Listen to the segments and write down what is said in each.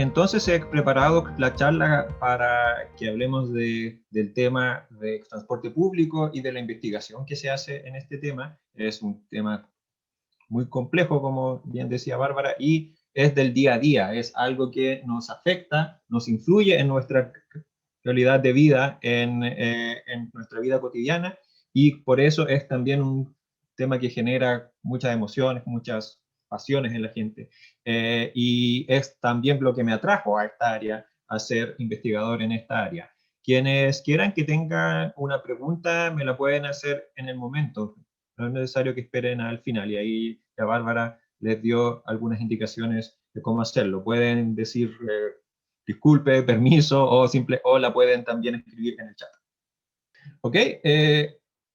Entonces he preparado la charla para que hablemos del tema de transporte público y de la investigación que se hace en este tema. Es un tema muy complejo, como bien decía Bárbara, y es del día a día, es algo que nos afecta, nos influye en nuestra calidad de vida, en nuestra vida cotidiana, y por eso es también un tema que genera muchas emociones, muchas pasiones en la gente, y es también lo que me atrajo a esta área, a ser investigador en esta área. Quienes quieran que tengan una pregunta, me la pueden hacer en el momento. No es necesario que esperen al final, y ahí ya Bárbara les dio algunas indicaciones de cómo hacerlo. Pueden decir disculpe, permiso, o la pueden también escribir en el chat. Ok,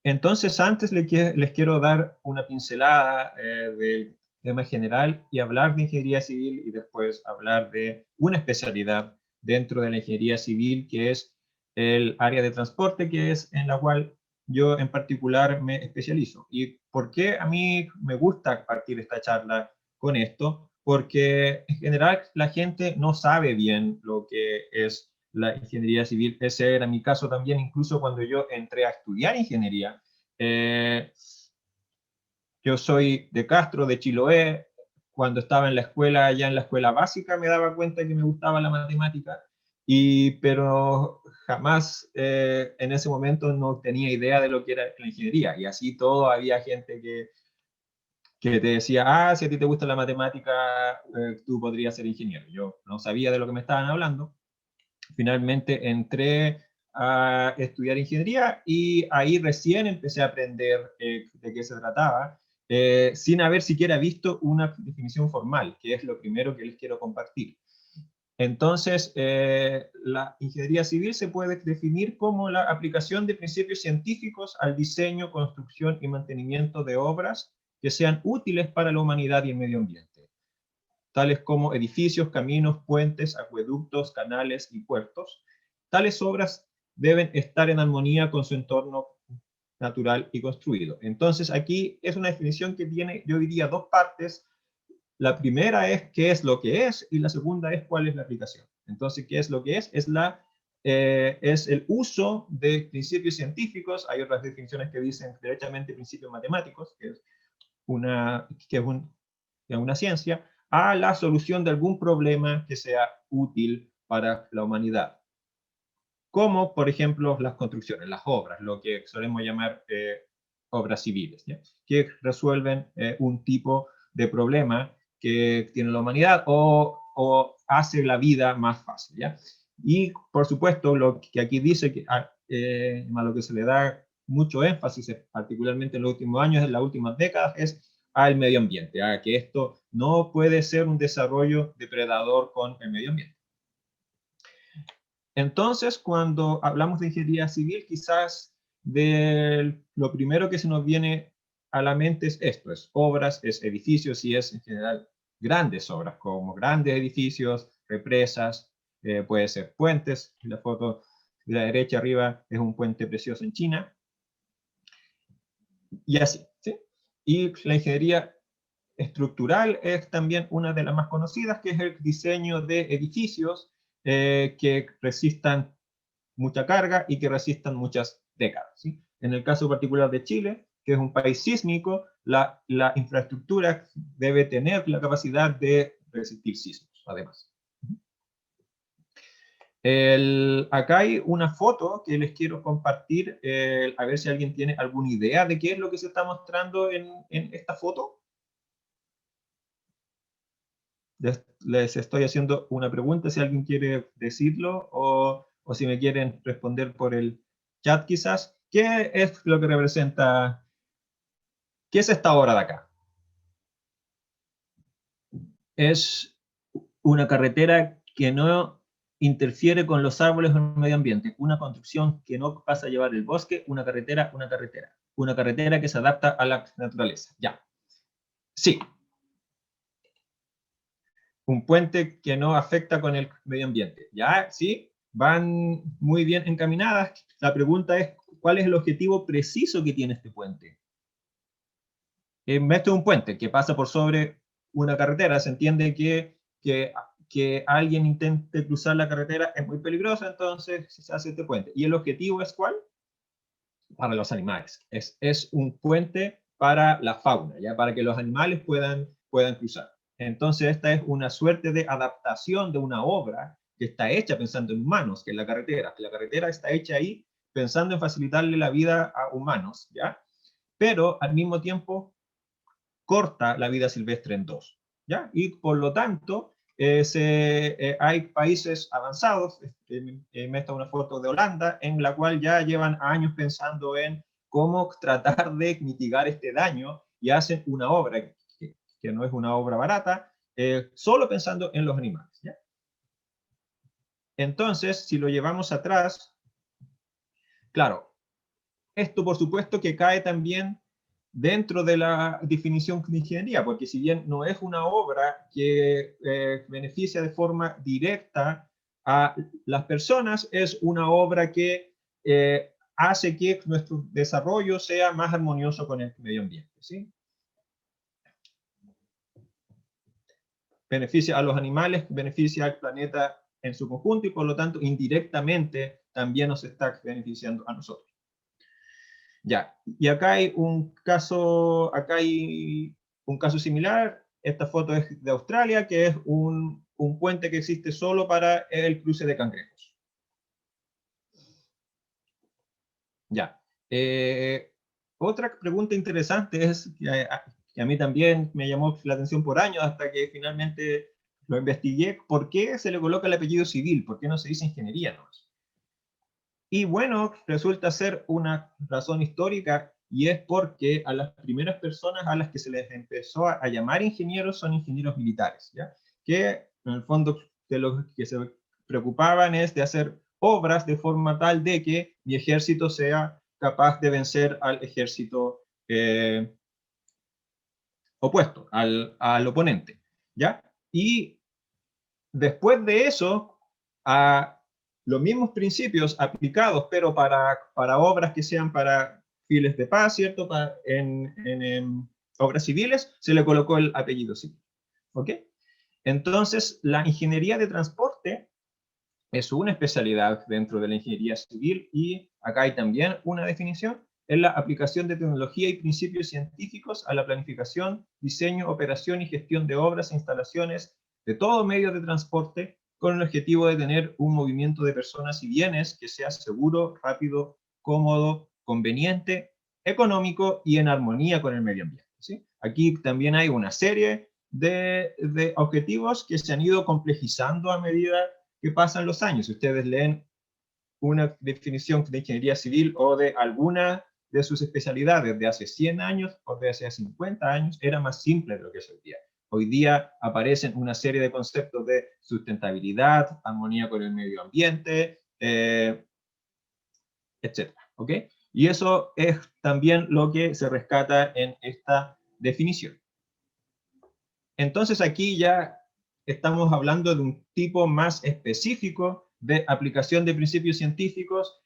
entonces antes les quiero dar una pincelada del tema general y hablar de ingeniería civil, y después hablar de una especialidad dentro de la ingeniería civil, que es el área de transporte, que es en la cual yo en particular me especializo. ¿Y por qué a mí me gusta partir esta charla con esto? Porque en general la gente no sabe bien lo que es la ingeniería civil. Ese era mi caso también, incluso cuando yo entré a estudiar ingeniería. Yo soy de Castro, de Chiloé. Cuando estaba en la escuela, ya en la escuela básica, me daba cuenta que me gustaba la matemática, pero jamás en ese momento no tenía idea de lo que era la ingeniería. Y así todo, había gente que te decía, ah, si a ti te gusta la matemática, tú podrías ser ingeniero. Yo no sabía de lo que me estaban hablando. Finalmente entré a estudiar ingeniería y ahí recién empecé a aprender de qué se trataba, sin haber siquiera visto una definición formal, que es lo primero que les quiero compartir. Entonces, la ingeniería civil se puede definir como la aplicación de principios científicos al diseño, construcción y mantenimiento de obras que sean útiles para la humanidad y el medio ambiente, tales como edificios, caminos, puentes, acueductos, canales y puertos. Tales obras deben estar en armonía con su entorno natural y construido. Entonces, aquí es una definición que tiene, yo diría, dos partes. La primera es qué es lo que es, y la segunda es cuál es la aplicación. Entonces, ¿qué es lo que es? Es el uso de principios científicos. Hay otras definiciones que dicen derechamente principios matemáticos, que es una ciencia, a la solución de algún problema que sea útil para la humanidad. Como, por ejemplo, las construcciones, las obras, lo que solemos llamar obras civiles, ¿ya? Que resuelven un tipo de problema que tiene la humanidad, o hace la vida más fácil, ¿ya? Y, por supuesto, lo que aquí dice, a lo que se le da mucho énfasis, particularmente en los últimos años, en las últimas décadas, es al medio ambiente, a que esto no puede ser un desarrollo depredador con el medio ambiente. Entonces, cuando hablamos de ingeniería civil, quizás lo primero que se nos viene a la mente es esto, es obras, es edificios, y es en general grandes obras, como grandes edificios, represas, puede ser puentes. La foto de la derecha arriba es un puente precioso en China, y así, ¿sí? Y la ingeniería estructural es también una de las más conocidas, que es el diseño de edificios que resistan mucha carga y que resistan muchas décadas, ¿sí? En el caso particular de Chile, que es un país sísmico, la infraestructura debe tener la capacidad de resistir sismos, además. Acá hay una foto que les quiero compartir, a ver si alguien tiene alguna idea de qué es lo que se está mostrando en esta foto. Les estoy haciendo una pregunta, si alguien quiere decirlo, o si me quieren responder por el chat quizás. ¿Qué es lo que representa? ¿Qué es esta obra de acá? Es una carretera que no interfiere con los árboles o el medio ambiente, una construcción que no pasa a llevar el bosque, una carretera, una carretera que se adapta a la naturaleza. Ya. Sí. Un puente que no afecta con el medio ambiente. Ya, sí, van muy bien encaminadas. La pregunta es, ¿cuál es el objetivo preciso que tiene este puente? Este es un puente que pasa por sobre una carretera. Se entiende que que alguien intente cruzar la carretera es muy peligroso, entonces se hace este puente. ¿Y el objetivo es cuál? Para los animales. Es un puente para la fauna, ¿ya? Para que los animales puedan cruzar. Entonces, esta es una suerte de adaptación de una obra que está hecha pensando en humanos, que es la carretera. La carretera está hecha ahí pensando en facilitarle la vida a humanos, ¿ya? Pero al mismo tiempo corta la vida silvestre en dos, ¿ya? Y por lo tanto, hay países avanzados, me está una foto de Holanda, en la cual ya llevan años pensando en cómo tratar de mitigar este daño y hacen una obra que no es una obra barata, solo pensando en los animales, ¿ya? Entonces, si lo llevamos atrás, claro, esto por supuesto que cae también dentro de la definición de ingeniería, porque si bien no es una obra que beneficia de forma directa a las personas, es una obra que hace que nuestro desarrollo sea más armonioso con el medio ambiente, ¿sí? Beneficia a los animales, beneficia al planeta en su conjunto y por lo tanto indirectamente también nos está beneficiando a nosotros. Ya, y acá hay un caso similar. Esta foto es de Australia, que es un puente que existe solo para el cruce de cangrejos. Ya. Otra pregunta interesante es que a mí también me llamó la atención por años hasta que finalmente lo investigué. ¿Por qué se le coloca el apellido civil? ¿Por qué no se dice ingeniería nomás? Y bueno, resulta ser una razón histórica y es porque a las primeras personas a las que se les empezó a llamar ingenieros son ingenieros militares, ¿ya? Que en el fondo de lo que se preocupaban es de hacer obras de forma tal de que mi ejército sea capaz de vencer al ejército opuesto, al oponente, ¿ya? Y después de eso, a los mismos principios aplicados, pero para obras que sean para fines de paz, ¿cierto? En obras civiles, se le colocó el apellido civil. ¿Ok? Entonces, la ingeniería de transporte es una especialidad dentro de la ingeniería civil y acá hay también una definición, es la aplicación de tecnología y principios científicos a la planificación, diseño, operación y gestión de obras e instalaciones de todo medio de transporte con el objetivo de tener un movimiento de personas y bienes que sea seguro, rápido, cómodo, conveniente, económico y en armonía con el medio ambiente, ¿sí? Aquí también hay una serie de objetivos que se han ido complejizando a medida que pasan los años. Si ustedes leen una definición de ingeniería civil o de alguna de sus especialidades de hace 100 años o de hace 50 años, era más simple de lo que es hoy día. Hoy día aparecen una serie de conceptos de sustentabilidad, armonía con el medio ambiente, etc. ¿Ok? Y eso es también lo que se rescata en esta definición. Entonces aquí ya estamos hablando de un tipo más específico de aplicación de principios científicos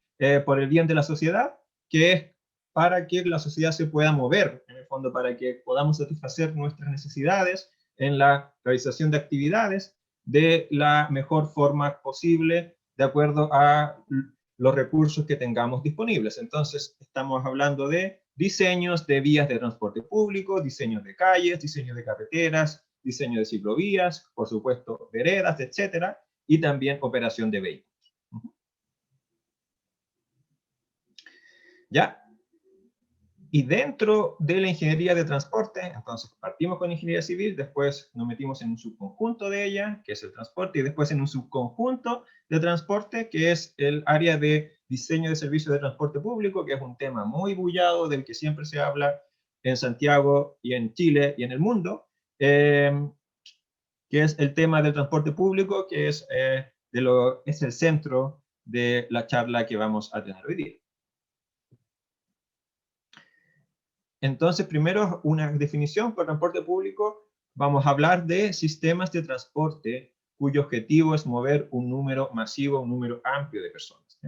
por el bien de la sociedad, que es para que la sociedad se pueda mover, en el fondo, para que podamos satisfacer nuestras necesidades en la realización de actividades de la mejor forma posible, de acuerdo a los recursos que tengamos disponibles. Entonces, estamos hablando de diseños de vías de transporte público, diseños de calles, diseños de carreteras, diseño de ciclovías, por supuesto, veredas, etcétera, y también operación de vehículos. ¿Ya? Y dentro de la ingeniería de transporte, entonces partimos con ingeniería civil, después nos metimos en un subconjunto de ella, que es el transporte, y después en un subconjunto de transporte, que es el área de diseño de servicios de transporte público, que es un tema muy bullado, del que siempre se habla en Santiago y en Chile y en el mundo, que es el tema del transporte público, que es el centro de la charla que vamos a tener hoy día. Entonces, primero, una definición por transporte público. Vamos a hablar de sistemas de transporte cuyo objetivo es mover un número masivo, un número amplio de personas.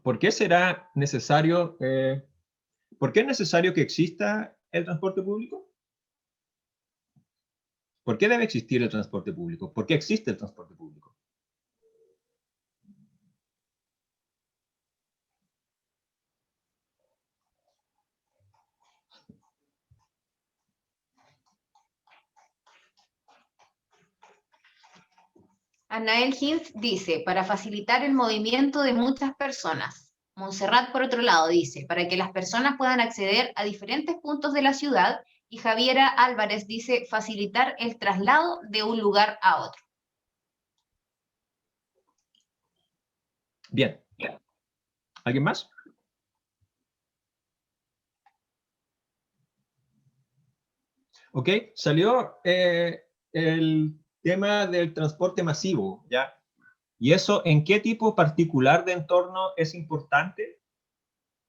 ¿Por qué será necesario, por qué es necesario que exista el transporte público? ¿Por qué debe existir el transporte público? ¿Por qué existe el transporte público? Anael Hinz dice, para facilitar el movimiento de muchas personas. Montserrat, por otro lado, dice, para que las personas puedan acceder a diferentes puntos de la ciudad. Y Javiera Álvarez dice, facilitar el traslado de un lugar a otro. Bien. ¿Alguien más? Ok, salió el tema del transporte masivo, ¿ya? ¿Y eso en qué tipo particular de entorno es importante?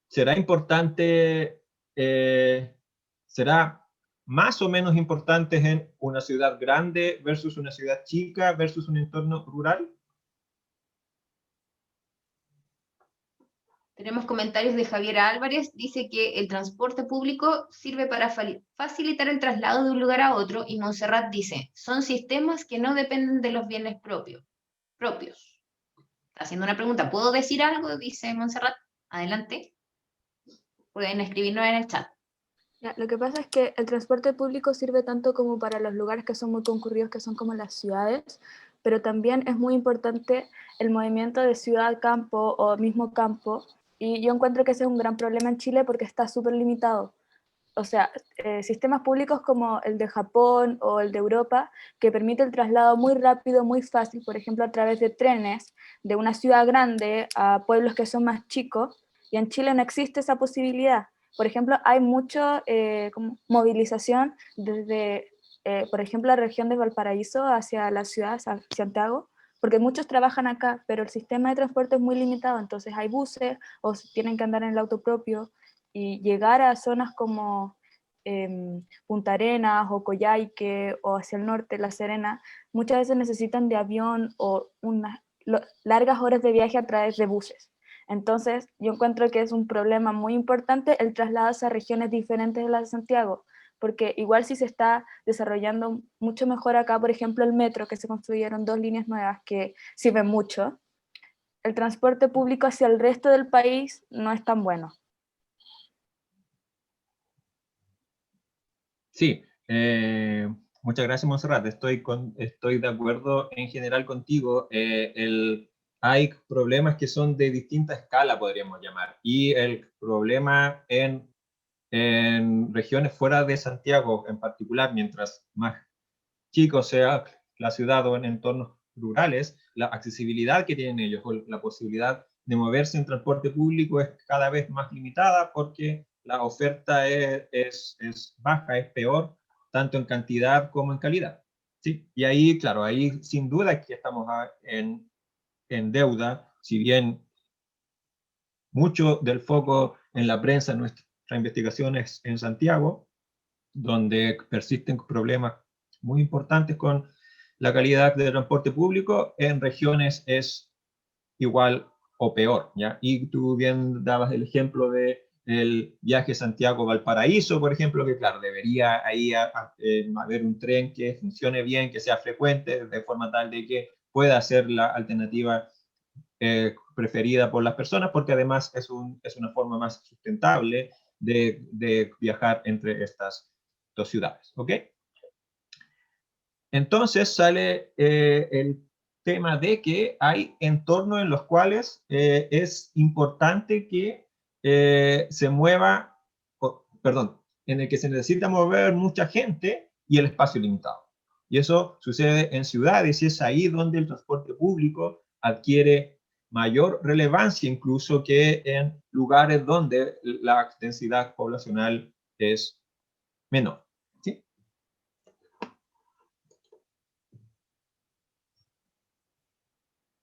¿Será importante, será más o menos importante en una ciudad grande versus una ciudad chica versus un entorno rural? Tenemos comentarios de Javiera Álvarez, dice que el transporte público sirve para facilitar el traslado de un lugar a otro, y Montserrat dice, son sistemas que no dependen de los bienes propios. Está haciendo una pregunta, ¿puedo decir algo? Dice Montserrat. Adelante. Pueden escribirnos en el chat. Ya, lo que pasa es que el transporte público sirve tanto como para los lugares que son muy concurridos, que son como las ciudades, pero también es muy importante el movimiento de ciudad-campo o mismo campo, y yo encuentro que ese es un gran problema en Chile porque está súper limitado. O sea, sistemas públicos como el de Japón o el de Europa, que permite el traslado muy rápido, muy fácil, por ejemplo, a través de trenes de una ciudad grande a pueblos que son más chicos, y en Chile no existe esa posibilidad. Por ejemplo, hay mucha movilización desde, por ejemplo, la región de Valparaíso hacia la ciudad, hacia Santiago, porque muchos trabajan acá, pero el sistema de transporte es muy limitado, entonces hay buses o tienen que andar en el auto propio, y llegar a zonas como Punta Arenas o Coyhaique o hacia el norte, La Serena, muchas veces necesitan de avión o unas largas horas de viaje a través de buses. Entonces, yo encuentro que es un problema muy importante el trasladarse a regiones diferentes de la de Santiago, porque igual si se está desarrollando mucho mejor acá, por ejemplo, el metro, que se construyeron 2 líneas nuevas que sirven mucho, el transporte público hacia el resto del país no es tan bueno. Sí, muchas gracias, Montserrat. Estoy de acuerdo en general contigo. Hay problemas que son de distinta escala, podríamos llamar, y el problema en regiones fuera de Santiago en particular, mientras más chico sea la ciudad o en entornos rurales, la accesibilidad que tienen ellos o la posibilidad de moverse en transporte público es cada vez más limitada porque la oferta es baja, es peor, tanto en cantidad como en calidad. ¿Sí? Y ahí, claro, ahí sin duda que estamos en deuda, si bien mucho del foco en la prensa, en nuestra investigación es en Santiago, donde persisten problemas muy importantes con la calidad del transporte público, en regiones es igual o peor, ¿ya? Y tú bien dabas el ejemplo de el viaje Santiago-Valparaíso, por ejemplo, que claro, debería ahí haber un tren que funcione bien, que sea frecuente, de forma tal de que pueda ser la alternativa preferida por las personas, porque además es una forma más sustentable de viajar entre estas dos ciudades, ¿ok? Entonces sale el tema de que hay entornos en los cuales es importante que se mueva, perdón, en el que se necesita mover mucha gente y el espacio limitado. Y eso sucede en ciudades y es ahí donde el transporte público adquiere mayor relevancia incluso que en lugares donde la densidad poblacional es menor. ¿Sí?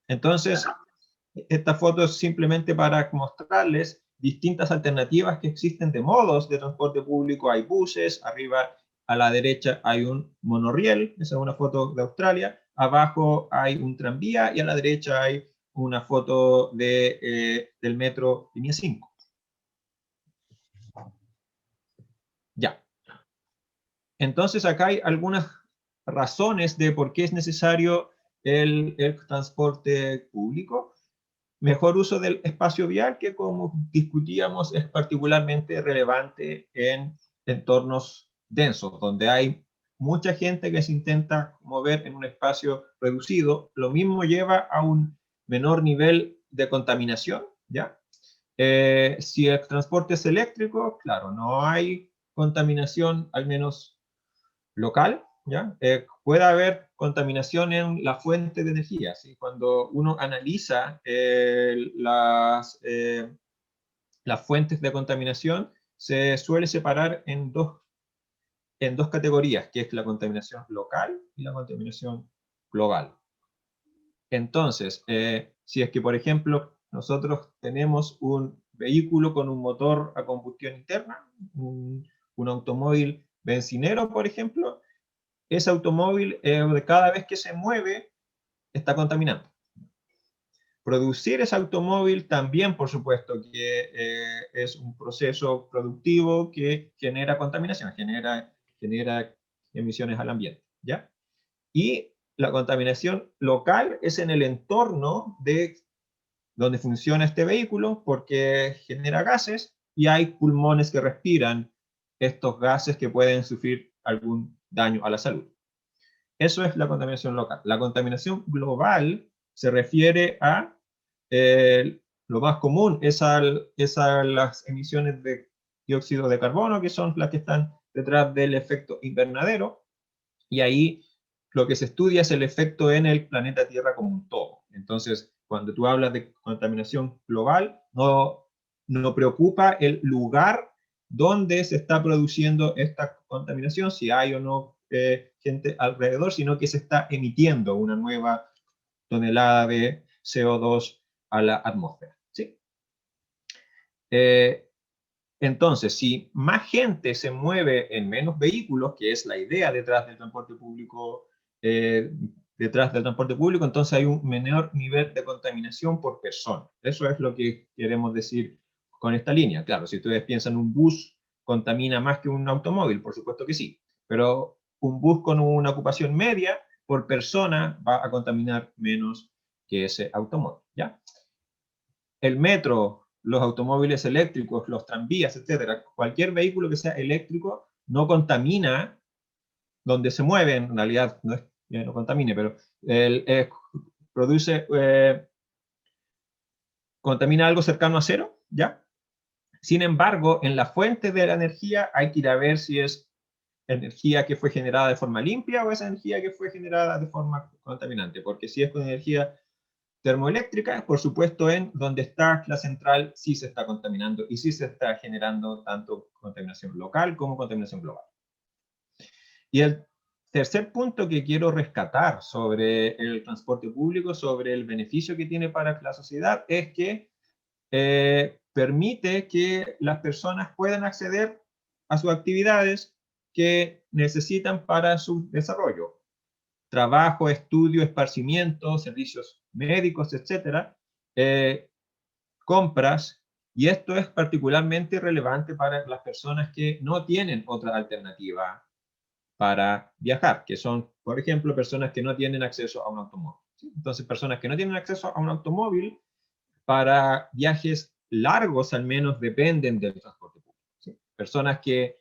Entonces, esta foto es simplemente para mostrarles distintas alternativas que existen de modos de transporte público. Hay buses, arriba a la derecha hay un monorriel, esa es una foto de Australia, abajo hay un tranvía y a la derecha hay una foto del metro línea 5. Ya. Entonces acá hay algunas razones de por qué es necesario el transporte público. Mejor uso del espacio vial, que como discutíamos es particularmente relevante en entornos densos, donde hay mucha gente que se intenta mover en un espacio reducido. Lo mismo lleva a un menor nivel de contaminación, ¿ya? Si el transporte es eléctrico, claro, no hay contaminación, al menos local, ¿ya? Puede haber contaminación en la fuente de energía, ¿sí? Cuando uno analiza las fuentes de contaminación, se suele separar en dos categorías, que es la contaminación local y la contaminación global. Entonces, si es que, por ejemplo, nosotros tenemos un vehículo con un motor a combustión interna, un automóvil bencinero, por ejemplo, ese automóvil, cada vez que se mueve, está contaminando. Producir ese automóvil también, por supuesto, que es un proceso productivo que genera contaminación, genera emisiones al ambiente, ¿ya? Y la contaminación local es en el entorno de donde funciona este vehículo, porque genera gases y hay pulmones que respiran estos gases que pueden sufrir algún daño a la salud. Eso es la contaminación local. La contaminación global se refiere a lo más común, es a las emisiones de dióxido de carbono, que son las que están detrás del efecto invernadero, y ahí lo que se estudia es el efecto en el planeta Tierra como un todo. Entonces, cuando tú hablas de contaminación global, no preocupa el lugar donde se está produciendo esta contaminación, si hay o no gente alrededor, sino que se está emitiendo una nueva tonelada de CO2 a la atmósfera, ¿sí? Entonces, si más gente se mueve en menos vehículos, que es la idea detrás del transporte público, entonces hay un menor nivel de contaminación por persona. Eso es lo que queremos decir con esta línea. Claro, si ustedes piensan, un bus contamina más que un automóvil, por supuesto que sí, pero un bus con una ocupación media por persona va a contaminar menos que ese automóvil, ¿ya? El metro, los automóviles eléctricos, los tranvías, etcétera, cualquier vehículo que sea eléctrico no contamina donde se mueve, en realidad no es que no contamine, pero contamina algo cercano a cero, ¿ya? Sin embargo, en la fuente de la energía hay que ir a ver si es energía que fue generada de forma limpia o es energía que fue generada de forma contaminante, porque si es con energía termoeléctrica, por supuesto, en donde está la central sí se está contaminando y sí se está generando tanto contaminación local como contaminación global. Y el tercer punto que quiero rescatar sobre el transporte público, sobre el beneficio que tiene para la sociedad, es que permite que las personas puedan acceder a sus actividades que necesitan para su desarrollo. Trabajo, estudio, esparcimiento, servicios médicos, etcétera, compras, y esto es particularmente relevante para las personas que no tienen otra alternativa para viajar, que son, por ejemplo, personas que no tienen acceso a un automóvil, ¿sí? Entonces, personas que no tienen acceso a un automóvil, para viajes largos al menos dependen del transporte público, ¿sí? Personas que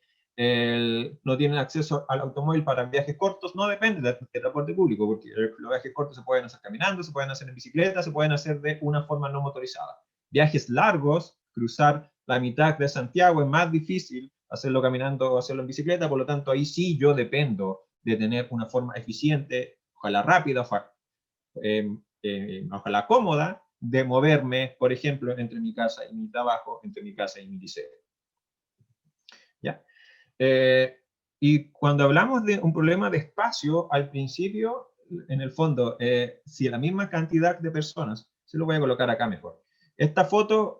no tienen acceso al automóvil para viajes cortos no dependen del transporte público, porque los viajes cortos se pueden hacer caminando, se pueden hacer en bicicleta, se pueden hacer de una forma no motorizada. Viajes largos, cruzar la mitad de Santiago es más difícil hacerlo caminando o hacerlo en bicicleta, por lo tanto ahí sí yo dependo de tener una forma eficiente, ojalá rápida, ojalá cómoda, de moverme, por ejemplo, entre mi casa y mi trabajo, entre mi casa y mi liceo. ¿Ya? Y cuando hablamos de un problema de espacio, al principio, en el fondo, si la misma cantidad de personas, se lo voy a colocar acá mejor. Esta foto,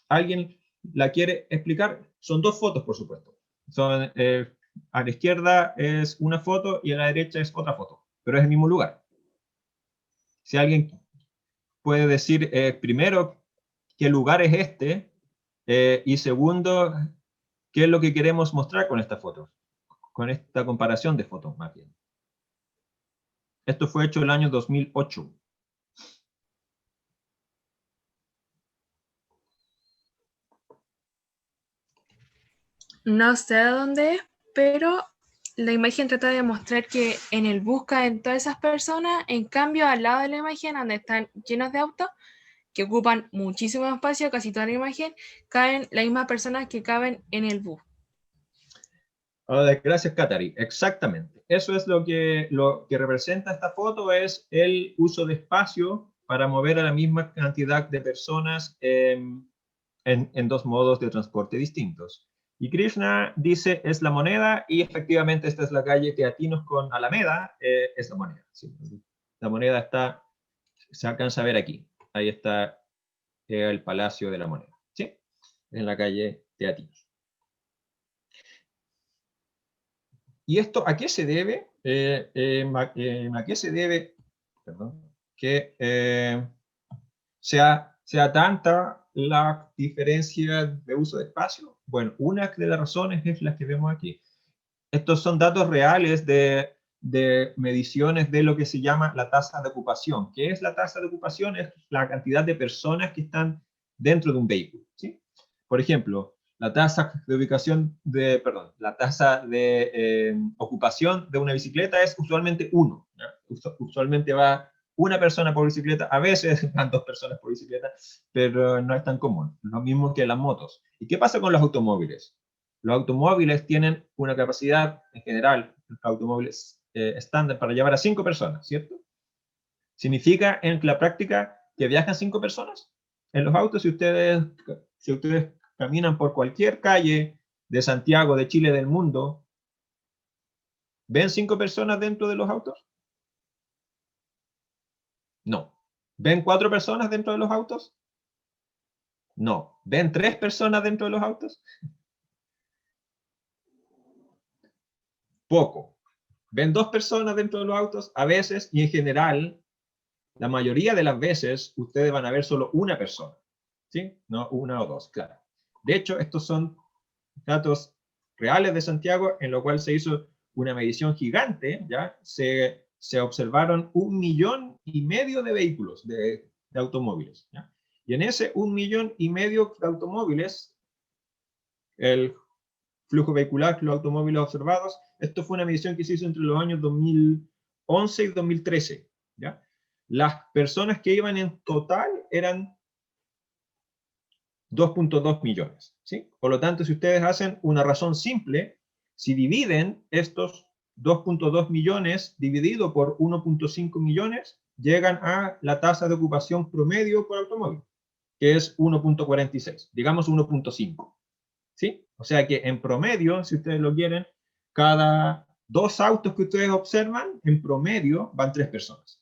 ¿alguien la quiere explicar? Son dos fotos, por supuesto. Son, a la izquierda es una foto y a la derecha es otra foto, pero es el mismo lugar. Si alguien puede decir, primero, qué lugar es este, y segundo, qué es lo que queremos mostrar con esta foto. con esta comparación de fotos más bien. Esto fue hecho el año 2008. No sé de dónde es, pero la imagen trata de mostrar que en el bus caen todas esas personas, en cambio al lado de la imagen donde están llenos de autos, que ocupan muchísimo espacio, casi toda la imagen, caen las mismas personas que caben en el bus. Gracias, Katari. Exactamente. Eso es lo que representa esta foto, es el uso de espacio para mover a la misma cantidad de personas en dos modos de transporte distintos. Y Krishna dice, es la moneda, y efectivamente esta es la calle Teatinos con Alameda, es la moneda. Sí. La moneda está, se alcanza a ver aquí. Ahí está el Palacio de la Moneda. ¿Sí? En la calle Teatinos. ¿Y esto a qué se debe? ¿A qué se debe, perdón, que sea tanta la diferencia de uso de espacio? Bueno, una de las razones es la que vemos aquí. Estos son datos reales de mediciones de lo que se llama la tasa de ocupación. ¿Qué es la tasa de ocupación? Es la cantidad de personas que están dentro de un vehículo, ¿sí? Por ejemplo, la tasa de ubicación de, perdón, la tasa de ocupación de una bicicleta es usualmente 1. Usualmente va una persona por bicicleta, a veces van 2 personas por bicicleta, pero no es tan común. Lo mismo que las motos. ¿Y qué pasa con los automóviles? Los automóviles tienen una capacidad, en general, los automóviles estándar para llevar a 5 personas, ¿cierto? ¿Significa en la práctica que viajan 5 personas? En los autos, si ustedes caminan por cualquier calle de Santiago, de Chile, del mundo, ¿ven 5 personas dentro de los autos? No. ¿Ven 4 personas dentro de los autos? No. ¿Ven 3 personas dentro de los autos? Poco. ¿Ven 2 personas dentro de los autos? A veces, y en general, la mayoría de las veces, ustedes van a ver solo una persona. ¿Sí? No una o dos, claro. De hecho, estos son datos reales de Santiago, en lo cual se hizo una medición gigante, ¿ya? Se observaron 1,5 millones de vehículos, de automóviles, ¿ya? Y en ese 1,5 millones de automóviles, el flujo vehicular, los automóviles observados, esto fue una medición que se hizo entre los años 2011 y 2013, ¿ya? Las personas que iban en total eran 2,2 millones, ¿sí? Por lo tanto, si ustedes hacen una razón simple, si dividen estos 2,2 millones dividido por 1,5 millones, llegan a la tasa de ocupación promedio por automóvil, que es 1,46, digamos 1,5, ¿sí? O sea que en promedio, si ustedes lo quieren, cada 2 autos que ustedes observan, en promedio van 3 personas.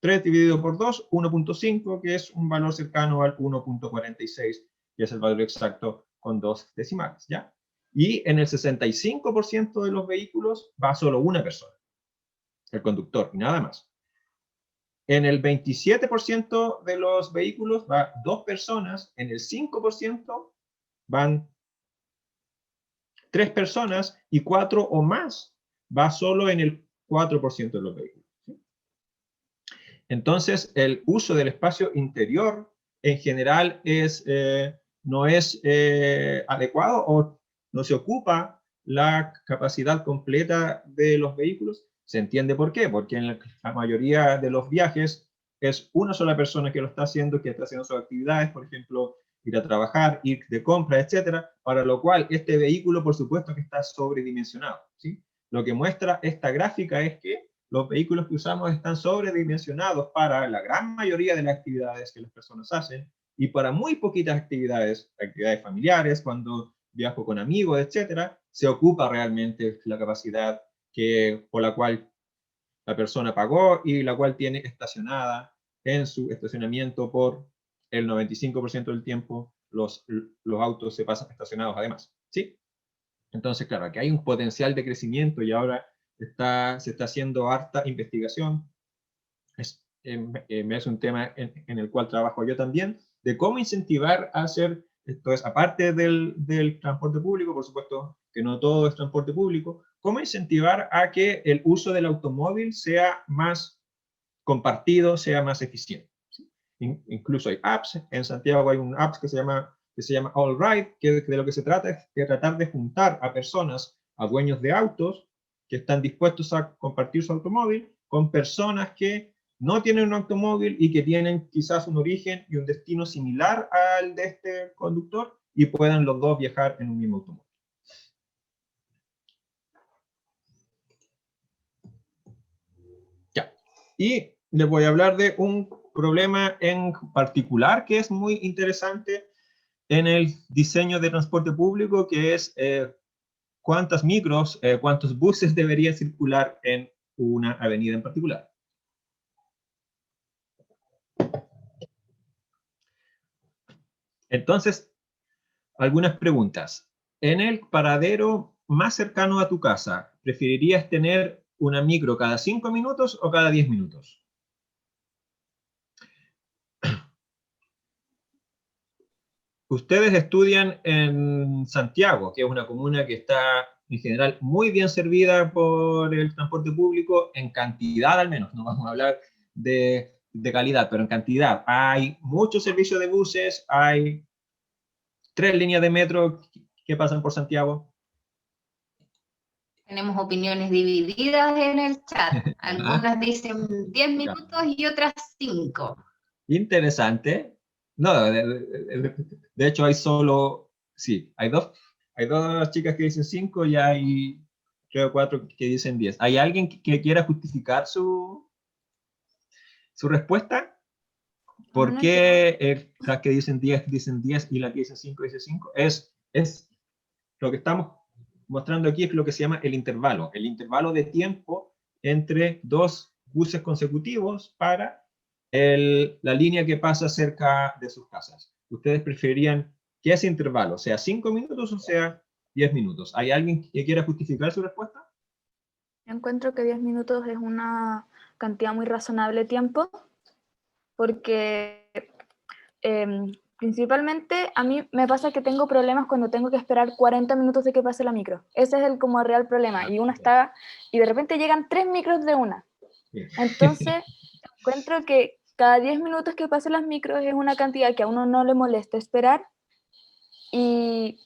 3 dividido por 2, 1,5, que es un valor cercano al 1,46, que es el valor exacto con 2 decimales, ¿ya? Y en el 65% de los vehículos va solo una persona, el conductor, y nada más. En el 27% de los vehículos va 2 personas, en el 5% van 3 personas, y 4 o más va solo en el 4% de los vehículos. Entonces, el uso del espacio interior en general no es adecuado, o no se ocupa la capacidad completa de los vehículos. Se entiende por qué, porque en la mayoría de los viajes es una sola persona que lo está haciendo, que está haciendo sus actividades, por ejemplo, ir a trabajar, ir de compra, etcétera, para lo cual este vehículo, por supuesto, que está sobredimensionado, ¿sí? Lo que muestra esta gráfica es que los vehículos que usamos están sobredimensionados para la gran mayoría de las actividades que las personas hacen, y para muy poquitas actividades familiares, cuando viajo con amigos, etcétera, se ocupa realmente la capacidad por la cual la persona pagó y la cual tiene estacionada en su estacionamiento por el 95% del tiempo. Los autos se pasan estacionados además, ¿sí? Entonces, claro, aquí hay un potencial de crecimiento, y ahora se está haciendo harta investigación. Es un tema en el cual trabajo yo también, de cómo incentivar a hacer, esto es, aparte del transporte público, por supuesto que no todo es transporte público, cómo incentivar a que el uso del automóvil sea más compartido, sea más eficiente. ¿Sí? Incluso hay apps, en Santiago hay un app que se llama All Ride, que de lo que se trata es de tratar de juntar a personas, a dueños de autos, que están dispuestos a compartir su automóvil, con personas que no tienen un automóvil y que tienen quizás un origen y un destino similar al de este conductor, y puedan los dos viajar en un mismo automóvil. Ya. Y les voy a hablar de un problema en particular que es muy interesante en el diseño de transporte público, que es cuántas micros, cuántos buses deberían circular en una avenida en particular. Entonces, algunas preguntas. En el paradero más cercano a tu casa, ¿preferirías tener una micro cada 5 minutos o cada 10 minutos? Ustedes estudian en Santiago, que es una comuna que está en general muy bien servida por el transporte público, en cantidad al menos, no vamos a hablar de calidad, pero en cantidad. Hay muchos servicios de buses, hay 3 líneas de metro que pasan por Santiago. Tenemos opiniones divididas en el chat. Algunas dicen 10 minutos y otras 5. Interesante. No, de hecho hay solo, sí, hay dos chicas que dicen 5 y hay 3 o 4 que dicen 10. ¿Hay alguien que quiera justificar su respuesta? ¿Por qué las que dicen 10 y las que dicen 5 dicen 5? Es lo que estamos mostrando aquí, es lo que se llama el intervalo de tiempo entre dos buses consecutivos para la línea que pasa cerca de sus casas. ¿Ustedes preferirían que ese intervalo sea 5 minutos o sea 10 minutos? ¿Hay alguien que quiera justificar su respuesta? Encuentro que 10 minutos es una cantidad muy razonable de tiempo, porque principalmente a mí me pasa que tengo problemas cuando tengo que esperar 40 minutos de que pase la micro. Ese es el como real problema. Y uno está, y de repente llegan 3 micros de una. Entonces, encuentro que cada 10 minutos que pasen las micros es una cantidad que a uno no le molesta esperar. Y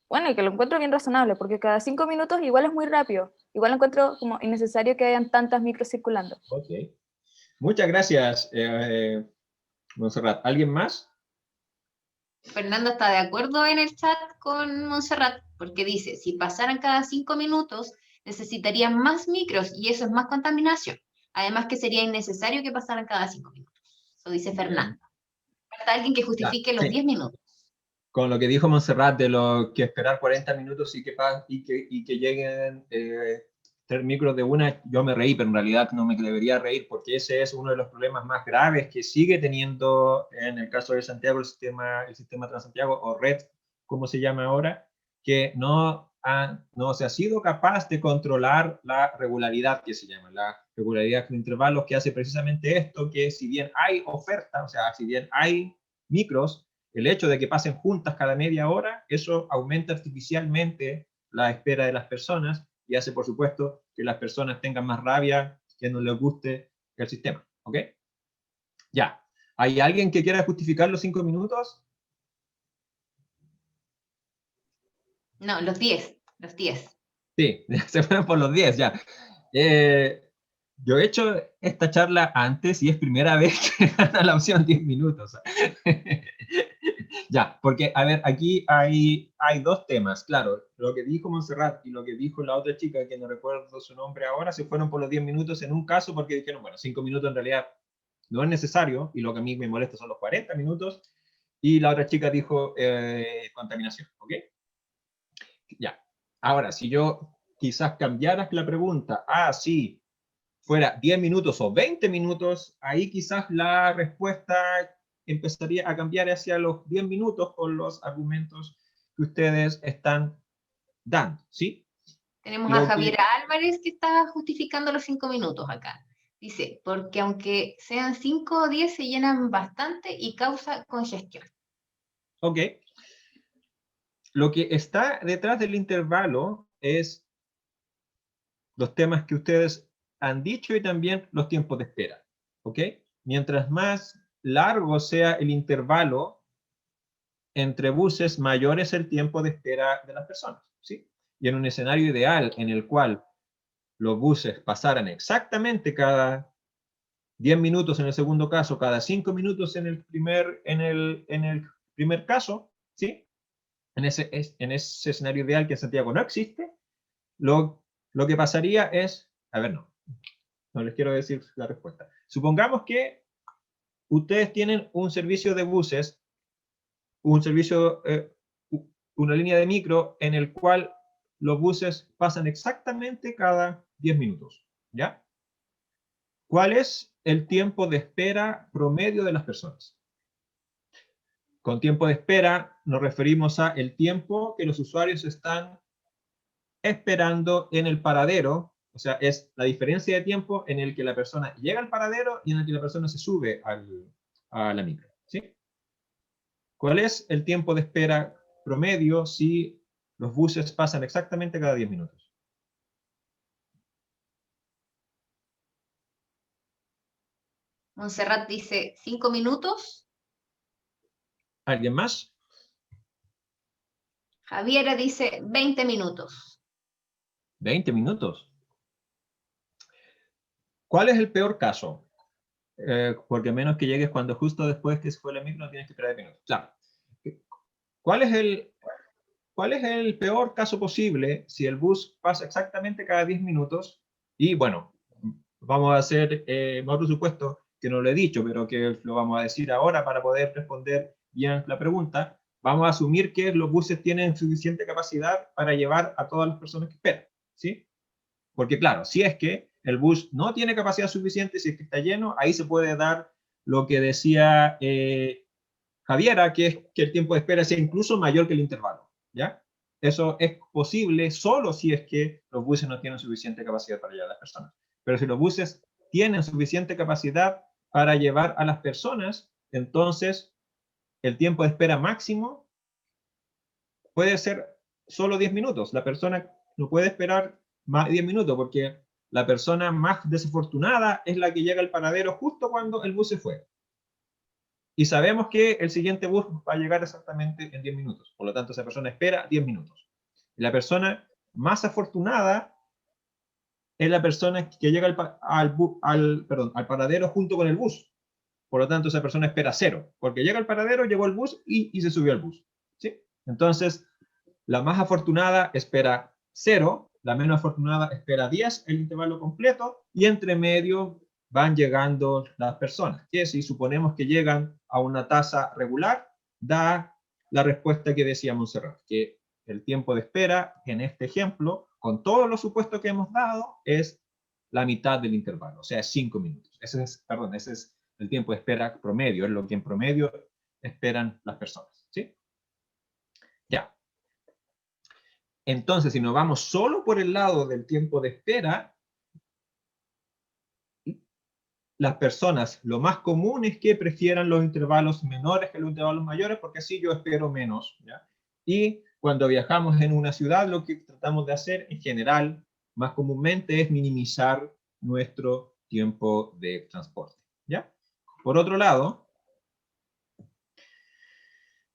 bueno, que lo encuentro bien razonable, porque cada 5 minutos igual es muy rápido. Igual encuentro como innecesario que hayan tantas micros circulando. Ok. Muchas gracias, Montserrat. ¿Alguien más? Fernando está de acuerdo en el chat con Montserrat, porque dice, si pasaran cada 5 minutos, necesitarían más micros y eso es más contaminación. Además que sería innecesario que pasaran cada 5 minutos. Eso dice Fernando. Falta alguien que justifique los 10 minutos. Con lo que dijo Montserrat de lo que esperar 40 minutos y que lleguen 3 micros de una, yo me reí, pero en realidad no me debería reír, porque ese es uno de los problemas más graves que sigue teniendo en el caso de Santiago el sistema Transantiago, o red, como se llama ahora, que no se ha sido capaz de controlar la regularidad, que se llama, la regularidad con intervalos, que hace precisamente esto, que si bien hay oferta, o sea, si bien hay micros, el hecho de que pasen juntas cada media hora, eso aumenta artificialmente la espera de las personas y hace, por supuesto, que las personas tengan más rabia, que no les guste el sistema. ¿Ok? Ya. ¿Hay alguien que quiera justificar los 5 minutos? No, los 10. Los 10. Sí, se fueron por los 10 ya. Yo he hecho esta charla antes y es primera vez que gana la opción 10 minutos. Ya, porque, a ver, aquí hay dos temas. Claro, lo que dijo Montserrat y lo que dijo la otra chica, que no recuerdo su nombre ahora, se fueron por los 10 minutos en un caso porque dijeron, bueno, 5 minutos en realidad no es necesario, y lo que a mí me molesta son los 40 minutos, y la otra chica dijo contaminación, ¿ok? Ya, ahora, si yo quizás cambiaras la pregunta, si fuera 10 minutos o 20 minutos, ahí quizás la respuesta empezaría a cambiar hacia los 10 minutos con los argumentos que ustedes están dando, ¿sí? Tenemos a Javier Álvarez que está justificando los 5 minutos acá. Dice, porque aunque sean 5 o 10 se llenan bastante y causa congestión. Ok. Lo que está detrás del intervalo es los temas que ustedes han dicho y también los tiempos de espera. ¿Ok? Mientras más largo sea el intervalo entre buses, mayor es el tiempo de espera de las personas. ¿Sí? Y en un escenario ideal en el cual los buses pasaran exactamente cada 10 minutos en el segundo caso, cada 5 minutos en el primer caso, ¿sí? En ese escenario ideal que en Santiago no existe, lo que pasaría es, a ver, no les quiero decir la respuesta. Supongamos que ustedes tienen un servicio de buses, un servicio, una línea de micro en el cual los buses pasan exactamente cada 10 minutos, ¿ya? ¿Cuál es el tiempo de espera promedio de las personas? Con tiempo de espera nos referimos a el tiempo que los usuarios están esperando en el paradero, o sea, es la diferencia de tiempo en el que la persona llega al paradero y en el que la persona se sube a la micro, ¿sí? ¿Cuál es el tiempo de espera promedio si los buses pasan exactamente cada 10 minutos? Montserrat dice 5 minutos. ¿Alguien más? Javiera dice 20 minutos. 20 minutos. ¿Cuál es el peor caso? Porque a menos que llegues cuando justo después que se fue la micro no tienes que esperar 10 minutos. Claro. ¿Cuál es el peor caso posible si el bus pasa exactamente cada 10 minutos? Y bueno, vamos a hacer otro supuesto que no lo he dicho, pero que lo vamos a decir ahora para poder responder bien la pregunta. Vamos a asumir que los buses tienen suficiente capacidad para llevar a todas las personas que esperan, ¿sí? Porque claro, si es que el bus no tiene capacidad suficiente, si es que está lleno, ahí se puede dar lo que decía Javiera, que es que el tiempo de espera sea incluso mayor que el intervalo, ¿ya? Eso es posible solo si es que los buses no tienen suficiente capacidad para llevar a las personas. Pero si los buses tienen suficiente capacidad para llevar a las personas, entonces el tiempo de espera máximo puede ser solo 10 minutos. La persona no puede esperar más de 10 minutos porque la persona más desafortunada es la que llega al paradero justo cuando el bus se fue. Y sabemos que el siguiente bus va a llegar exactamente en 10 minutos. Por lo tanto, esa persona espera 10 minutos. Y la persona más afortunada es la persona que llega al paradero junto con el bus. Por lo tanto, esa persona espera 0, porque llega al paradero, llegó el bus y se subió al bus. ¿Sí? Entonces, la más afortunada espera 0, la menos afortunada espera 10, el intervalo completo, y entre medio van llegando las personas, que si suponemos que llegan a una tasa regular, da la respuesta que decía Montserrat, que el tiempo de espera, en este ejemplo, con todos los supuestos que hemos dado, es la mitad del intervalo, o sea, es 5 minutos. Ese es el tiempo de espera promedio, es lo que en promedio esperan las personas, ¿sí? Ya. Entonces, si nos vamos solo por el lado del tiempo de espera, las personas, lo más común es que prefieran los intervalos menores que los intervalos mayores, porque así yo espero menos, ¿ya? Y cuando viajamos en una ciudad, lo que tratamos de hacer en general, más comúnmente, es minimizar nuestro tiempo de transporte, ¿ya? Por otro lado,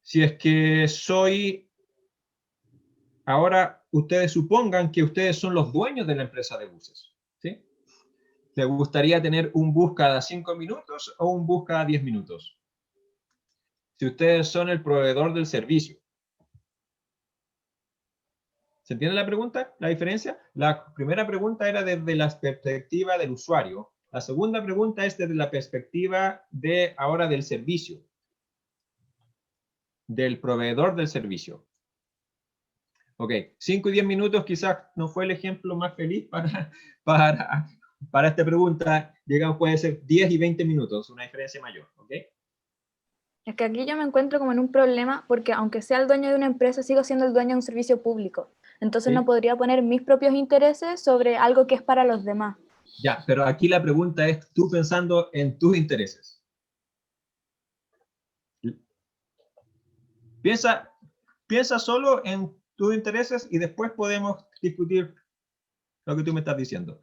si es que ahora ustedes supongan que ustedes son los dueños de la empresa de buses, ¿sí? ¿Te gustaría tener un bus cada 5 minutos o un bus cada 10 minutos? Si ustedes son el proveedor del servicio. ¿Se entiende la pregunta? ¿La diferencia? La primera pregunta era desde la perspectiva del usuario. La segunda pregunta es desde la perspectiva ahora del servicio, del proveedor del servicio. Ok, 5 y 10 minutos quizás no fue el ejemplo más feliz para esta pregunta. Digamos, puede ser 10 y 20 minutos, una diferencia mayor, ¿ok? Es que aquí yo me encuentro como en un problema porque aunque sea el dueño de una empresa, sigo siendo el dueño de un servicio público. Entonces ¿Sí? no podría poner mis propios intereses sobre algo que es para los demás. Ya, pero aquí la pregunta es tú pensando en tus intereses. Piensa solo en tus intereses y después podemos discutir lo que tú me estás diciendo.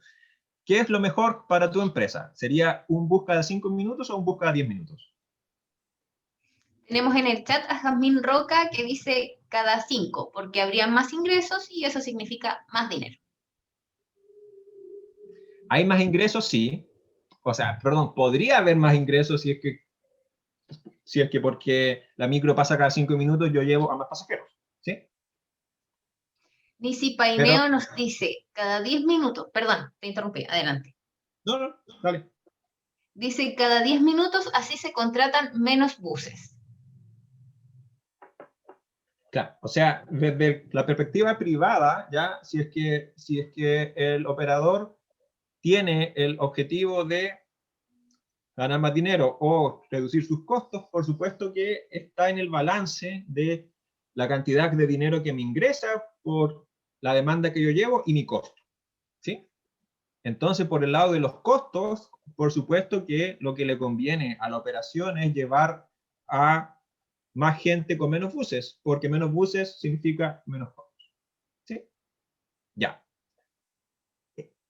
¿Qué es lo mejor para tu empresa? ¿Sería un bus cada 5 minutos o un bus cada 10 minutos? Tenemos en el chat a Jazmín Roca que dice cada 5, porque habría más ingresos y eso significa más dinero. ¿Hay más ingresos? Sí. O sea, perdón, podría haber más ingresos si es que porque la micro pasa cada 5 minutos yo llevo a más pasajeros, ¿sí? Nisi Paineo nos dice cada 10 minutos, perdón, te interrumpí, adelante. No, dale. Dice cada 10 minutos así se contratan menos buses. Claro, o sea, desde la perspectiva privada, ya, si es que el operador tiene el objetivo de ganar más dinero o reducir sus costos, por supuesto que está en el balance de la cantidad de dinero que me ingresa por la demanda que yo llevo y mi costo, ¿sí? Entonces, por el lado de los costos, por supuesto que lo que le conviene a la operación es llevar a más gente con menos buses, porque menos buses significa menos costos, ¿sí? Ya.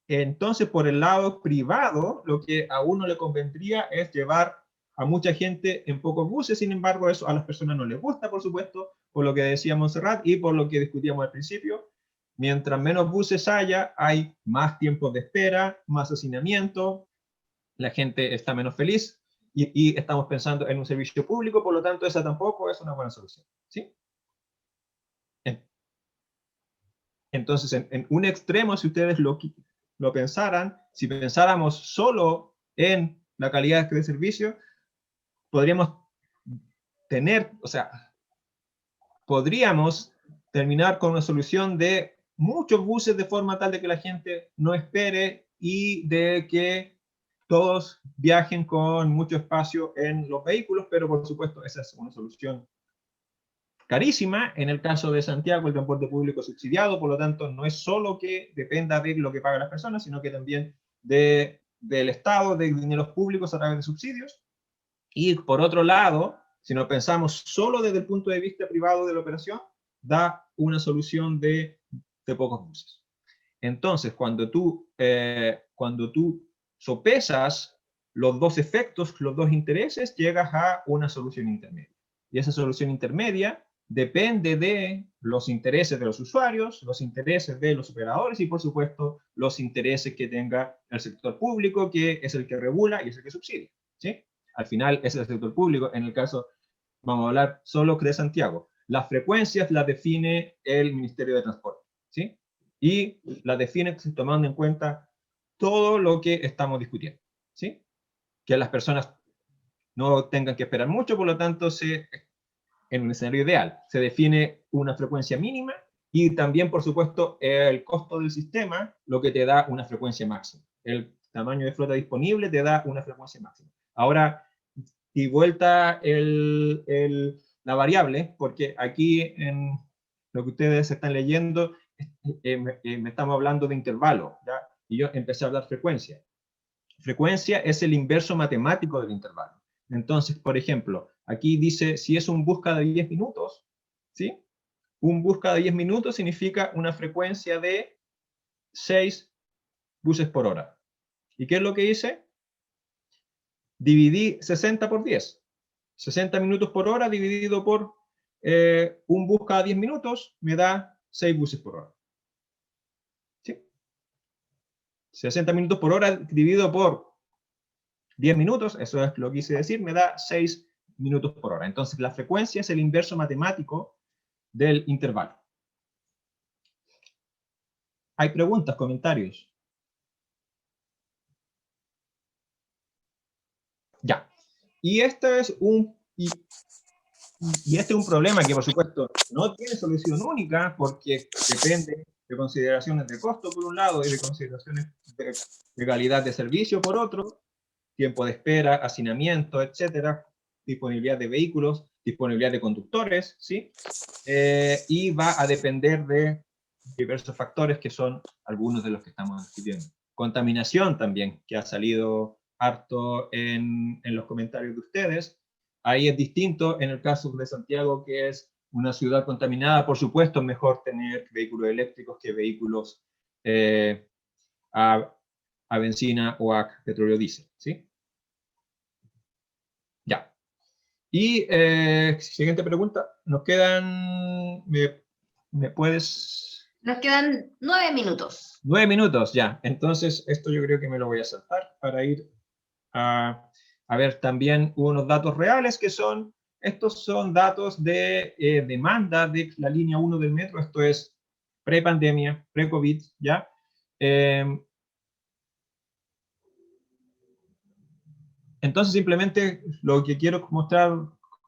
Entonces, por el lado privado, lo que a uno le convendría es llevar a mucha gente en pocos buses. Sin embargo, eso a las personas no les gusta, por supuesto, por lo que decía Montserrat y por lo que discutíamos al principio. Mientras menos buses haya, hay más tiempos de espera, más hacinamiento, la gente está menos feliz y estamos pensando en un servicio público, por lo tanto, esa tampoco es una buena solución, ¿sí? Entonces, en un extremo, si ustedes lo pensaran, si pensáramos solo en la calidad de servicio, podríamos podríamos terminar con una solución de muchos buses de forma tal de que la gente no espere y de que todos viajen con mucho espacio en los vehículos, pero por supuesto esa es una solución carísima. En el caso de Santiago, el transporte público es subsidiado, por lo tanto, no es solo que dependa de lo que pagan las personas, sino que también del Estado, de dineros públicos a través de subsidios. Y por otro lado, si nos pensamos solo desde el punto de vista privado de la operación, da una solución de pocos buses. Entonces, cuando tú sopesas los dos efectos, los dos intereses, llegas a una solución intermedia. Y esa solución intermedia depende de los intereses de los usuarios, los intereses de los operadores y, por supuesto, los intereses que tenga el sector público, que es el que regula y es el que subsidia, ¿sí? Al final es el sector público. En el caso, vamos a hablar solo de Santiago. Las frecuencias las define el Ministerio de Transporte, ¿sí? Y las define tomando en cuenta todo lo que estamos discutiendo, ¿sí? Que las personas no tengan que esperar mucho, por lo tanto, en un escenario ideal, se define una frecuencia mínima y también, por supuesto, el costo del sistema, lo que te da una frecuencia máxima. El tamaño de flota disponible te da una frecuencia máxima. Ahora, y vuelta la variable, porque aquí en lo que ustedes están leyendo, me estamos hablando de intervalo, ¿ya? Y yo empecé a hablar frecuencia. Frecuencia es el inverso matemático del intervalo. Entonces, por ejemplo, aquí dice, si es un bus cada 10 minutos, ¿sí? Un bus cada 10 minutos significa una frecuencia de 6 buses por hora. ¿Y qué es lo que hice? Dividí 60 por 10. 60 minutos por hora dividido por un bus cada 10 minutos me da 6 buses por hora. ¿Sí? 60 minutos por hora dividido por 10 minutos, eso es lo que quise decir, me da 6 minutos por hora. Entonces la frecuencia es el inverso matemático del intervalo. ¿Hay preguntas, comentarios? Ya. Y este es un problema que, por supuesto, no tiene solución única porque depende de consideraciones de costo, por un lado, y de consideraciones de calidad de servicio, por otro, tiempo de espera, hacinamiento, etcétera, disponibilidad de vehículos, disponibilidad de conductores, ¿sí? Y va a depender de diversos factores que son algunos de los que estamos discutiendo. Contaminación también, que ha salido harto en los comentarios de ustedes. Ahí es distinto en el caso de Santiago, que es una ciudad contaminada. Por supuesto, es mejor tener vehículos eléctricos que vehículos a benzina o a petróleo diésel, ¿sí? Ya. Y siguiente pregunta. Nos quedan... ¿Me puedes...? Nos quedan 9 minutos. 9 minutos, ya. Entonces, esto yo creo que me lo voy a saltar para ir a ver también unos datos reales que son... Estos son datos de demanda de la línea 1 del metro. Esto es pre-pandemia, pre-COVID, ¿ya? Entonces, simplemente lo que quiero mostrar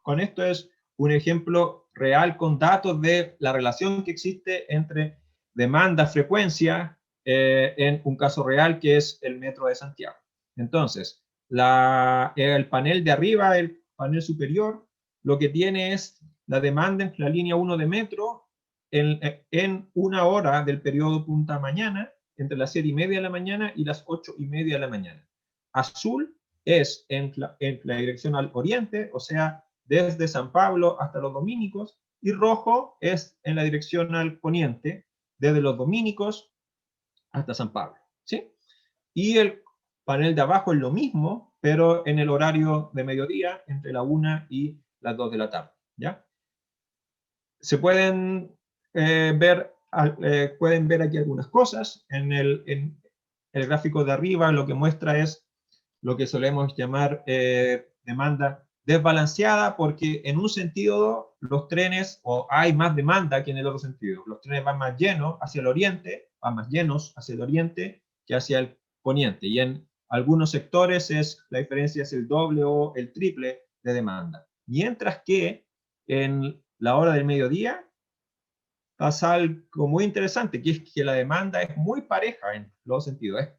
con esto es un ejemplo real con datos de la relación que existe entre demanda, frecuencia, en un caso real que es el metro de Santiago. Entonces, el panel de arriba, el panel superior, lo que tiene es la demanda en la línea 1 de metro en una hora del periodo punta mañana, entre las 7:30 de la mañana y las 8:30 de la mañana. Azul es en la dirección al oriente, o sea, desde San Pablo hasta los Dominicos, y rojo es en la dirección al poniente, desde los Dominicos hasta San Pablo, ¿sí? Y el panel de abajo es lo mismo, pero en el horario de mediodía, entre la 1 y las 2 de la tarde, ¿ya? Se pueden pueden ver aquí algunas cosas. En el gráfico de arriba lo que muestra es lo que solemos llamar demanda desbalanceada, porque en un sentido los trenes, o hay más demanda que en el otro sentido. Los trenes van más llenos hacia el oriente, van más llenos hacia el oriente que hacia el poniente. Y en algunos sectores la diferencia es el doble o el triple de demanda. Mientras que en la hora del mediodía pasa algo muy interesante, que es que la demanda es muy pareja en los sentidos. Es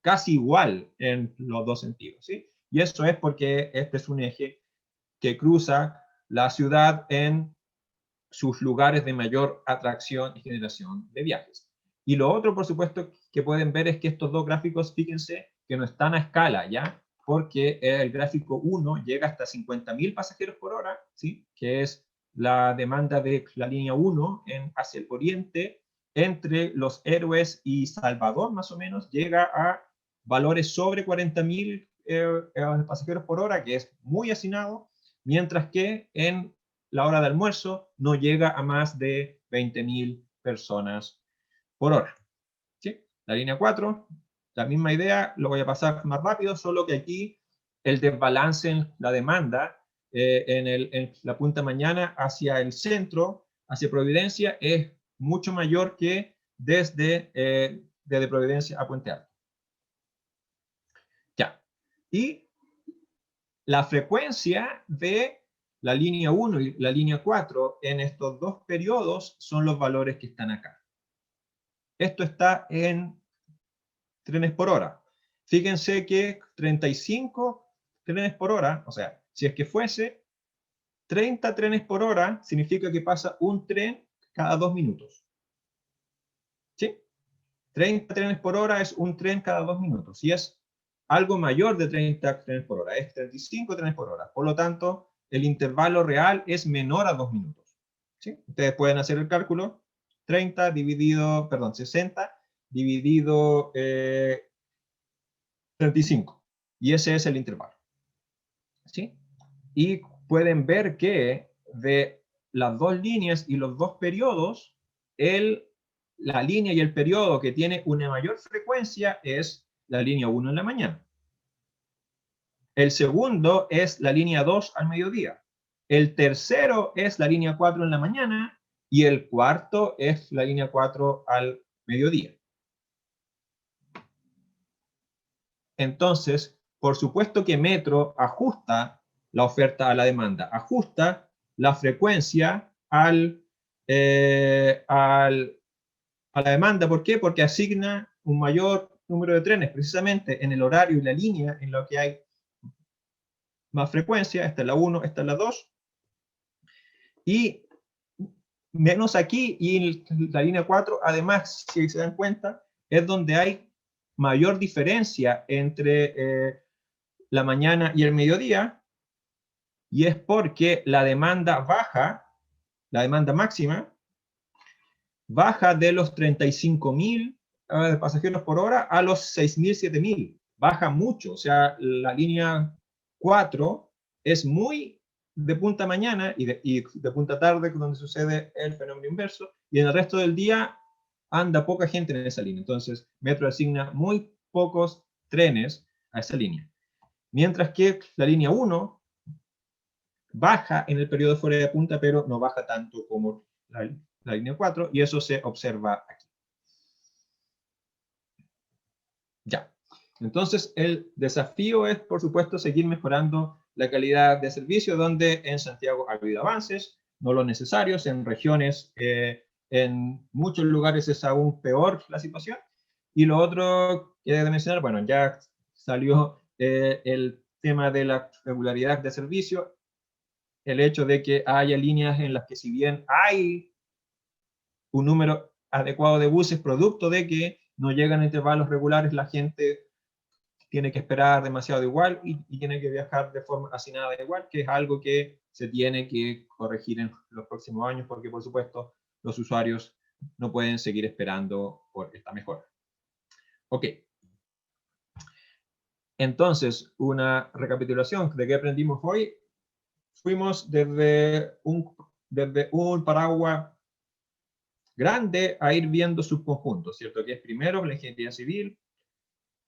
casi igual en los dos sentidos, ¿sí? Y eso es porque este es un eje que cruza la ciudad en sus lugares de mayor atracción y generación de viajes. Y lo otro, por supuesto, que pueden ver es que estos dos gráficos, fíjense, que no están a escala, ¿ya? Porque el gráfico 1 llega hasta 50.000 pasajeros por hora, ¿sí? Que es la demanda de la línea 1 hacia el oriente, entre Los Héroes y Salvador, más o menos, llega a valores sobre 40.000 pasajeros por hora, que es muy hacinado, mientras que en la hora de almuerzo no llega a más de 20.000 personas por hora, ¿sí? La línea 4, la misma idea, lo voy a pasar más rápido, solo que aquí el desbalance en la demanda en la punta mañana hacia el centro, hacia Providencia, es mucho mayor que desde Providencia a Puente Alto. Ya. Y la frecuencia de la línea 1 y la línea 4 en estos dos periodos son los valores que están acá. Esto está en trenes por hora. Fíjense que 35 trenes por hora, o sea, si es que fuese 30 trenes por hora, significa que pasa un tren cada 2 minutos. ¿Sí? 30 trenes por hora es un tren cada 2 minutos. Y es algo mayor de 30 trenes por hora, es 35 trenes por hora. Por lo tanto, el intervalo real es menor a 2 minutos. ¿Sí? Ustedes pueden hacer el cálculo. 60 dividido 35. Y ese es el intervalo. ¿Sí? Y pueden ver que de las dos líneas y los dos periodos, la línea y el periodo que tiene una mayor frecuencia es la línea 1 en la mañana. El segundo es la línea 2 al mediodía. El tercero es la línea 4 en la mañana y el cuarto es la línea 4 al mediodía. Entonces, por supuesto que Metro ajusta la oferta a la demanda, ajusta la frecuencia a la demanda. ¿Por qué? Porque asigna un mayor número de trenes, precisamente en el horario y la línea en lo que hay más frecuencia. Esta es la 1, esta es la 2. Y menos aquí, y la línea 4, además, si se dan cuenta, es donde hay mayor diferencia entre la mañana y el mediodía, y es porque la demanda baja, la demanda máxima, baja de los 35.000 de pasajeros por hora a los 6.000, 7.000. Baja mucho, o sea, la línea 4 es muy de punta mañana y de punta tarde, donde sucede el fenómeno inverso, y en el resto del día anda poca gente en esa línea. Entonces, Metro asigna muy pocos trenes a esa línea. Mientras que la línea 1 baja en el periodo fuera de punta, pero no baja tanto como la línea 4, y eso se observa aquí. Ya. Entonces, el desafío es, por supuesto, seguir mejorando la calidad de servicio, donde en Santiago ha habido avances, no los necesarios, en regiones, en muchos lugares es aún peor la situación. Y lo otro que he de mencionar, bueno, ya salió el tema de la regularidad de servicio, el hecho de que haya líneas en las que, si bien hay un número adecuado de buses, producto de que no llegan a intervalos regulares, la gente tiene que esperar demasiado igual y tiene que viajar de forma hacinada igual, que es algo que se tiene que corregir en los próximos años, porque por supuesto los usuarios no pueden seguir esperando por esta mejora. Ok. Entonces, una recapitulación de qué aprendimos hoy. Fuimos desde un paraguas grande a ir viendo subconjuntos, ¿cierto? Que es primero la ingeniería civil,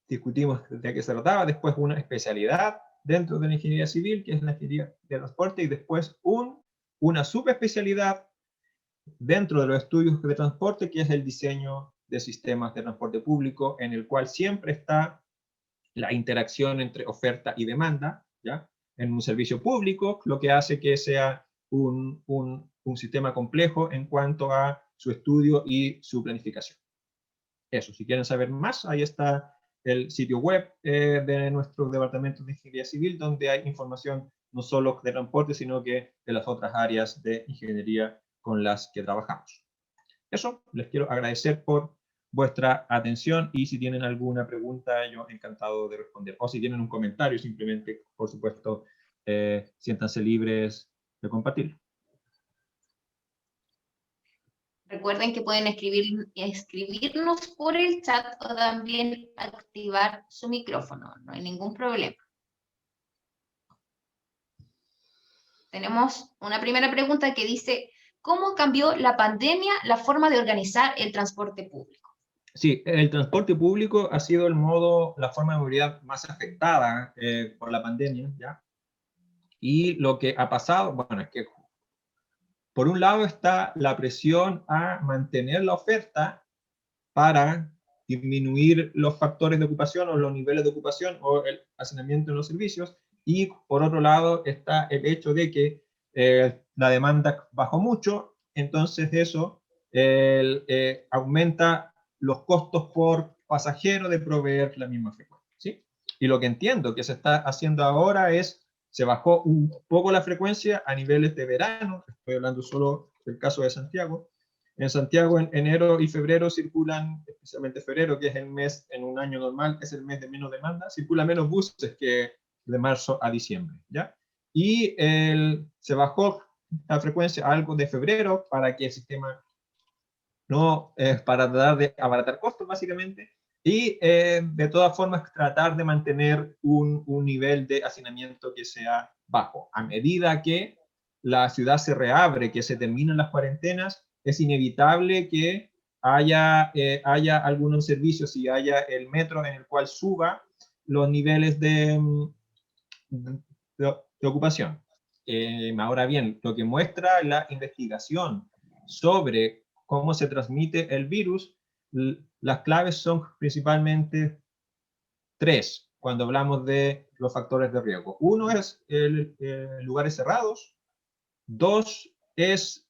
discutimos de qué se trataba, después una especialidad dentro de la ingeniería civil, que es la ingeniería de transporte, y después una subespecialidad dentro de los estudios de transporte, que es el diseño de sistemas de transporte público, en el cual siempre está la interacción entre oferta y demanda, ¿ya? En un servicio público, lo que hace que sea un sistema complejo en cuanto a su estudio y su planificación. Eso, si quieren saber más, ahí está el sitio web de nuestro departamento de ingeniería civil, donde hay información no solo de transporte, sino que de las otras áreas de ingeniería con las que trabajamos. Eso, les quiero agradecer por vuestra atención, y si tienen alguna pregunta, yo encantado de responder. O si tienen un comentario, simplemente, por supuesto, siéntanse libres de compartirlo. Recuerden que pueden escribirnos por el chat o también activar su micrófono, no hay ningún problema. Tenemos una primera pregunta que dice: ¿cómo cambió la pandemia la forma de organizar el transporte público? Sí, el transporte público ha sido la forma de movilidad más afectada por la pandemia, ¿ya? Y lo que ha pasado, bueno, es que por un lado está la presión a mantener la oferta para disminuir los factores de ocupación o los niveles de ocupación o el hacinamiento en los servicios, y por otro lado está el hecho de que la demanda bajó mucho, entonces eso aumenta los costos por pasajero de proveer la misma frecuencia, ¿sí? Y lo que entiendo que se está haciendo ahora es, se bajó un poco la frecuencia a niveles de verano, estoy hablando solo del caso de Santiago. En Santiago, en enero y febrero circulan, especialmente febrero, que es el mes en un año normal, es el mes de menos demanda, circulan menos buses que de marzo a diciembre, ¿ya? Y se bajó la frecuencia algo de febrero para que el sistema no, para tratar de abaratar costos, básicamente, y de todas formas tratar de mantener un nivel de hacinamiento que sea bajo. A medida que la ciudad se reabre, que se terminan las cuarentenas, es inevitable que haya algunos servicios y haya el metro en el cual suba los niveles de ocupación. Ahora bien, lo que muestra la investigación sobre cómo se transmite el virus, las claves son principalmente tres cuando hablamos de los factores de riesgo. Uno es lugares cerrados, dos es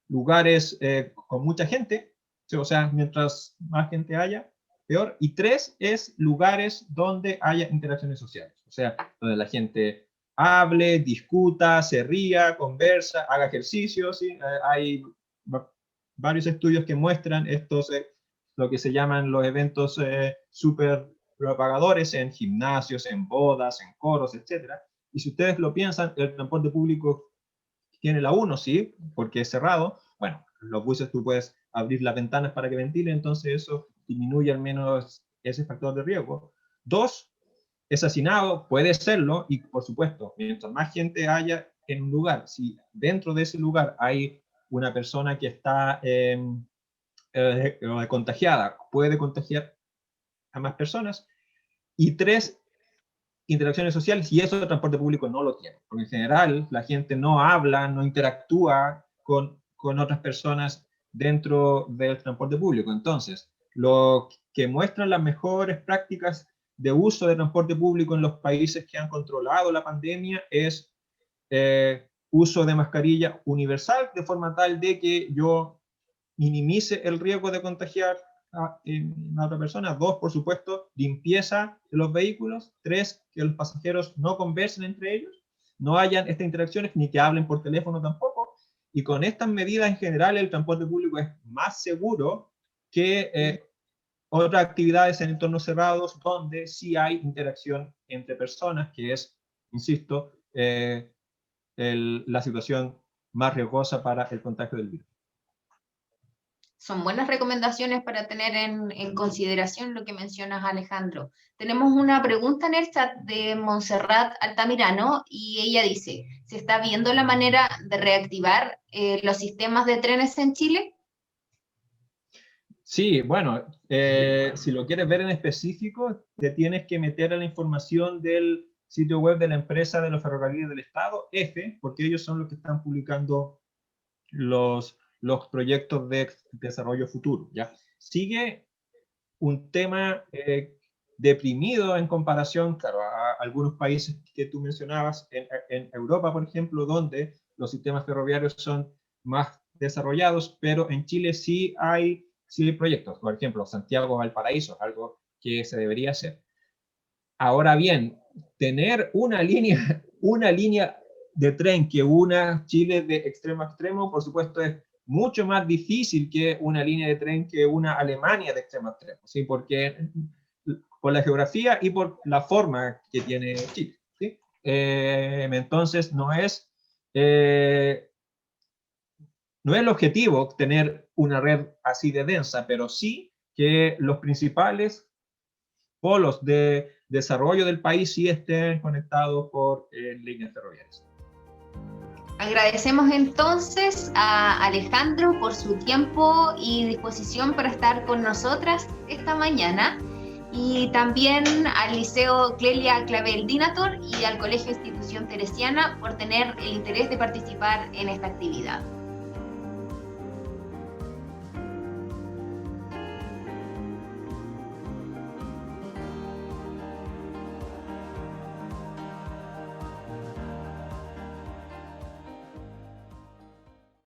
lugares con mucha gente, o sea, mientras más gente haya, peor, y tres es lugares donde haya interacciones sociales, o sea, donde la gente hable, discuta, se ría, conversa, haga ejercicios, ¿sí? Hay varios estudios que muestran estos, lo que se llaman los eventos super propagadores en gimnasios, en bodas, en coros, etc. Y si ustedes lo piensan, el transporte público tiene la 1, sí, porque es cerrado. Bueno, los buses tú puedes abrir las ventanas para que ventile, entonces eso disminuye al menos ese factor de riesgo. 2, es hacinado, puede serlo, y por supuesto, mientras más gente haya en un lugar, si dentro de ese lugar hay una persona que está contagiada, puede contagiar a más personas. Y 3, interacciones sociales, y eso el transporte público no lo tiene, porque en general la gente no habla, no interactúa con otras personas dentro del transporte público. Entonces, lo que muestran las mejores prácticas de uso de transporte público en los países que han controlado la pandemia es uso de mascarilla universal, de forma tal de que yo minimice el riesgo de contagiar a otra persona. 2, por supuesto, limpieza de los vehículos. 3, que los pasajeros no conversen entre ellos, no hayan estas interacciones, ni que hablen por teléfono tampoco. Y con estas medidas en general el transporte público es más seguro que otras actividades en entornos cerrados donde sí hay interacción entre personas, que es, insisto, la situación más riesgosa para el contagio del virus. Son buenas recomendaciones para tener en consideración lo que mencionas, Alejandro. Tenemos una pregunta en el chat de Montserrat Altamirano y ella dice, ¿se está viendo la manera de reactivar los sistemas de trenes en Chile? Sí, bueno, si lo quieres ver en específico, te tienes que meter a la información del sitio web de la empresa de los ferrocarriles del Estado, EFE, porque ellos son los que están publicando los proyectos de desarrollo futuro, ¿ya? Sigue un tema deprimido en comparación, claro, a algunos países que tú mencionabas, en Europa, por ejemplo, donde los sistemas ferroviarios son más desarrollados, pero en Chile sí hay proyectos, por ejemplo, Santiago-Valparaíso, algo que se debería hacer. Ahora bien, tener una línea de tren que una Chile de extremo a extremo, por supuesto, es mucho más difícil que una línea de tren que una Alemania de extremo a extremo, ¿sí? Porque por la geografía y por la forma que tiene Chile, ¿sí? Entonces, no es el objetivo tener una red así de densa, pero sí que los principales polos de desarrollo del país sí estén conectados por líneas ferroviarias. Agradecemos entonces a Alejandro por su tiempo y disposición para estar con nosotras esta mañana, y también al Liceo Clelia Clavel Dinator y al Colegio Institución Teresiana por tener el interés de participar en esta actividad.